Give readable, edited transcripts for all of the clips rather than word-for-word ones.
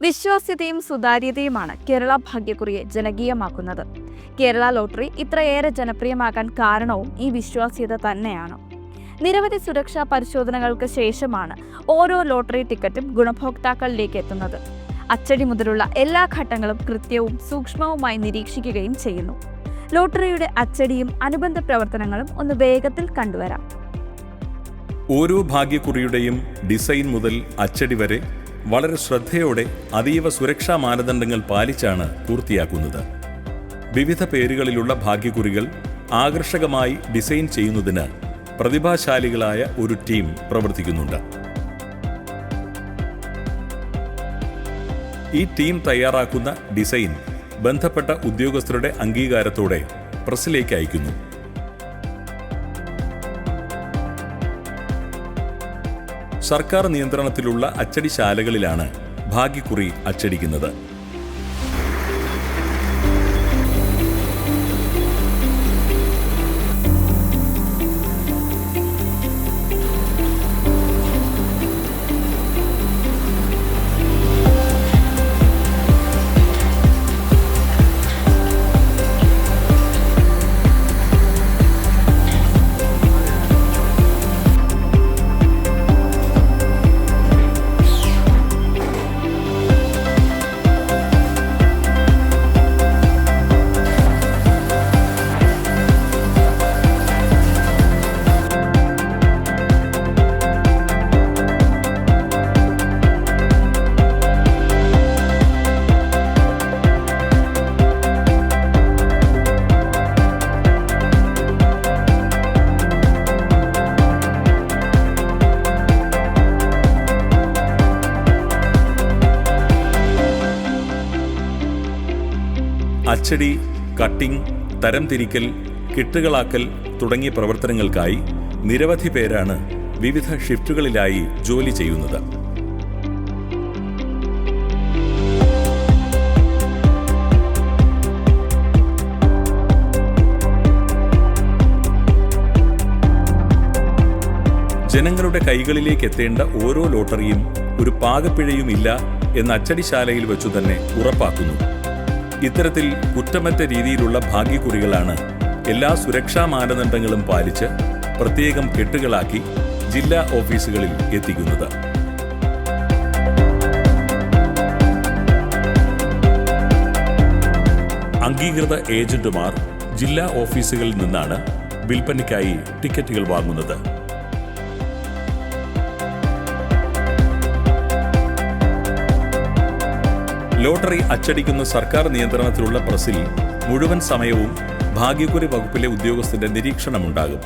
വിശ്വാസ്യതയും സുതാര്യതയുമാണ് കേരള ഭാഗ്യക്കുറിയെ ജനകീയമാക്കുന്നത്. കേരള ലോട്ടറി ഇത്രയേറെ ജനപ്രിയമാകാൻ കാരണവും ഈ വിശ്വാസ്യത തന്നെയാണ്. നിരവധി സുരക്ഷാ പരിശോധനകൾക്ക് ശേഷമാണ് ഓരോ ലോട്ടറി ടിക്കറ്റും ഗുണഭോക്താക്കളിലേക്ക് എത്തുന്നത്. അച്ചടി മുതലുള്ള എല്ലാ ഘട്ടങ്ങളും കൃത്യവും സൂക്ഷ്മവുമായി നിരീക്ഷിക്കുകയും ചെയ്യുന്നു. ലോട്ടറിയുടെ അച്ചടിയും അനുബന്ധ പ്രവർത്തനങ്ങളും ഒന്ന് വേഗത്തിൽ കണ്ടുവരാം. ഓരോ ഭാഗ്യക്കുറിയുടെയും ഡിസൈൻ മുതൽ അച്ചടി വരെ വളരെ ശ്രദ്ധയോടെ അതീവ സുരക്ഷാ മാനദണ്ഡങ്ങൾ പാലിച്ചാണ് പൂർത്തിയാക്കുന്നത്. വിവിധ പേരുകളിലുള്ള ഭാഗ്യക്കുറികൾ ആകർഷകമായി ഡിസൈൻ ചെയ്യുന്നതിന് പ്രതിഭാശാലികളായ ഒരു ടീം പ്രവർത്തിക്കുന്നുണ്ട്. ഈ ടീം തയ്യാറാക്കുന്ന ഡിസൈൻ ബന്ധപ്പെട്ട ഉദ്യോഗസ്ഥരുടെ അംഗീകാരത്തോടെ പ്രസിലേക്ക് അയക്കുന്നു. സർക്കാർ നിയന്ത്രണത്തിലുള്ള അച്ചടിശാലകളിലാണ് ഭാഗ്യക്കുറി അച്ചടിക്കുന്നത്. അച്ചടി, കട്ടിംഗ്, തരംതിരിക്കൽ, കിട്ടുകളാക്കൽ തുടങ്ങിയ പ്രവർത്തനങ്ങൾക്കായി നിരവധി പേരാണ് വിവിധ ഷിഫ്റ്റുകളിലായി ജോലി ചെയ്യുന്നത്. ജനങ്ങളുടെ കൈകളിലേക്ക് എത്തേണ്ട ഓരോ ലോട്ടറിയും ഒരു പാകപ്പിഴയുമില്ല എന്ന അച്ചടിശാലയിൽ വെച്ചു തന്നെ ഉറപ്പാക്കുന്നു. ഇത്തരത്തിൽ കുറ്റമറ്റ രീതിയിലുള്ള ഭാഗ്യക്കുറികളാണ് എല്ലാ സുരക്ഷാ മാനദണ്ഡങ്ങളും പാലിച്ച് പ്രത്യേകം കെട്ടുകളാക്കി ജില്ലാ ഓഫീസുകളിൽ എത്തിക്കുന്നത്. അംഗീകൃത ഏജന്റുമാർ ജില്ലാ ഓഫീസുകളിൽ നിന്നാണ് വിൽപ്പനയ്ക്കായി ടിക്കറ്റുകൾ വാങ്ങുന്നത്. ലോട്ടറി അച്ചടിക്കുന്ന സർക്കാർ നിയന്ത്രണത്തിലുള്ള പ്രസിൽ മുഴുവൻ സമയവും ഭാഗ്യക്കുറി വകുപ്പിലെ ഉദ്യോഗസ്ഥന്റെ നിരീക്ഷണമുണ്ടാകും.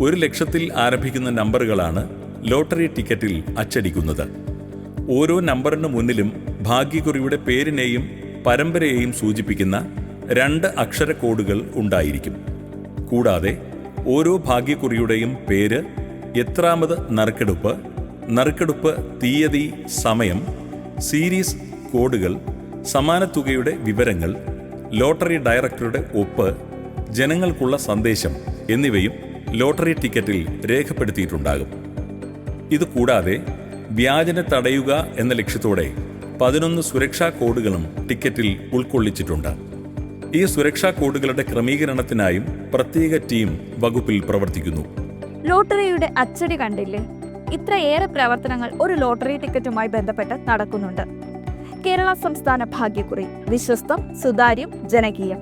1,00,000 ആരംഭിക്കുന്ന നമ്പറുകളാണ് ലോട്ടറി ടിക്കറ്റിൽ അച്ചടിക്കുന്നത്. ഓരോ നമ്പറിന് മുന്നിലും ഭാഗ്യക്കുറിയുടെ പേരിനെയും പരമ്പരയെയും സൂചിപ്പിക്കുന്ന 2 അക്ഷര കോഡുകൾ ഉണ്ടായിരിക്കും. കൂടാതെ ഓരോ ഭാഗ്യക്കുറിയുടെയും പേര്, എത്രാമത് നറുക്കെടുപ്പ്, നറുക്കെടുപ്പ് തീയതി, സമയം, സീരീസ് കോഡുകൾ, സമാന തുകയുടെ വിവരങ്ങൾ, ലോട്ടറി ഡയറക്ടറുടെ ഒപ്പ്, ജനങ്ങൾക്കുള്ള സന്ദേശം എന്നിവയും ലോട്ടറി ടിക്കറ്റിൽ രേഖപ്പെടുത്തിയിട്ടുണ്ടാകും. ഇതുകൂടാതെ വ്യാജനെ തടയുക എന്ന ലക്ഷ്യത്തോടെ 11 സുരക്ഷാ കോഡുകളും ടിക്കറ്റിൽ ഉൾക്കൊള്ളിച്ചിട്ടുണ്ട്. ഈ സുരക്ഷാ കോഡുകളുടെ ക്രമീകരണത്തിനായും പ്രത്യേക ടീം വകുപ്പിൽ പ്രവർത്തിക്കുന്നു. ലോട്ടറിയുടെ അച്ചടി കണ്ടില്ലേ? ഇത്രയേറെ പ്രവർത്തനങ്ങൾ ഒരു ലോട്ടറി ടിക്കറ്റുമായി ബന്ധപ്പെട്ട് നടക്കുന്നുണ്ട്. കേരള സംസ്ഥാന ഭാഗ്യക്കുറി വിശ്വസ്തം, സുതാര്യം, ജനകീയം.